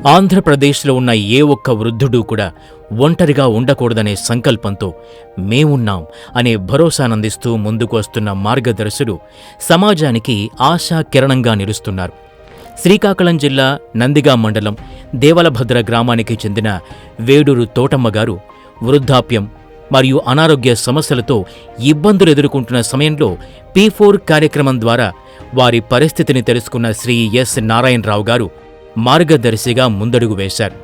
ఆంధ్రప్రదేశ్లో ఉన్న ఏ ఒక్క వృద్ధుడు కూడా ఒంటరిగా ఉండకూడదనే సంకల్పంతో మేమున్నాం అనే భరోసానందిస్తూ ముందుకు వస్తున్న మార్గదర్శులు సమాజానికి ఆశా కిరణంగా నిలుస్తున్నారు. శ్రీకాకుళం జిల్లా నందిగాం మండలం దేవలభద్ర గ్రామానికి చెందిన వేడూరు తోటమ్మ గారు వృద్ధాప్యం మరియు అనారోగ్య సమస్యలతో ఇబ్బందులు ఎదుర్కొంటున్న సమయంలో P4 కార్యక్రమం ద్వారా వారి పరిస్థితిని తెలుసుకున్న శ్రీ ఎస్ నారాయణరావు గారు మార్గదర్శిగా ముందడుగు వేశారు.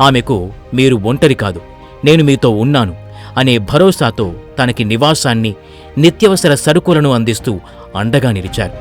ఆమెకు మీరు ఒంటరి కాదు, నేను మీతో ఉన్నాను అనే భరోసాతో తనకి నివాసాన్ని, నిత్యవసర సరుకులను అందిస్తూ అండగా నిలిచారు.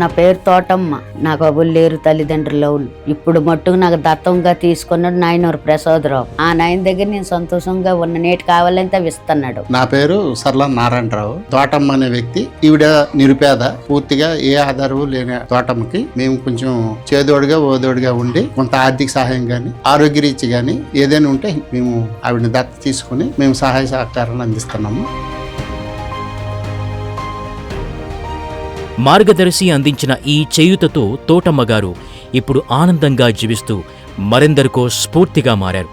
నా పేరు తోటమ్మ. నాకు అవ్వులు లేరు, తల్లిదండ్రులు అవులు. ఇప్పుడు మట్టుకు నాకు దత్తంగా తీసుకున్నాడు నాయనూరు ప్రసాదరావు. ఆ నాయన దగ్గర నేను సంతోషంగా ఉన్న నేటి కావాలంటే అవి ఇస్తున్నాడు. నా పేరు సర్ల నారాయణరావు. తోటమ్మ అనే వ్యక్తి, ఈవిడ నిరుపేద, పూర్తిగా ఏ ఆధారం లేని తోటమ్మకి మేము కొంచెం చేదోడుగా ఓదోడుగా ఉండి కొంత ఆర్థిక సహాయం గాని, ఆరోగ్య రీతి గాని ఏదైనా ఉంటే మేము ఆవిడని దత్త తీసుకుని మేము సహాయ సహకారాలు అందిస్తున్నాము. మార్గదర్శి అందించిన ఈ చేయూతతో తోటమ్మగారు ఇప్పుడు ఆనందంగా జీవిస్తూ మరెందరికో స్ఫూర్తిగా మారారు.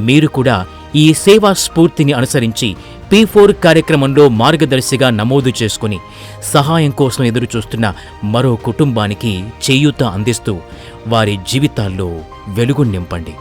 మీరు కూడా ఈ సేవా స్ఫూర్తిని అనుసరించి P4 కార్యక్రమంలో మార్గదర్శిగా నమోదు చేసుకుని సహాయం కోసం ఎదురుచూస్తున్న మరో కుటుంబానికి చేయూత అందిస్తూ వారి జీవితాల్లో వెలుగు నింపండి.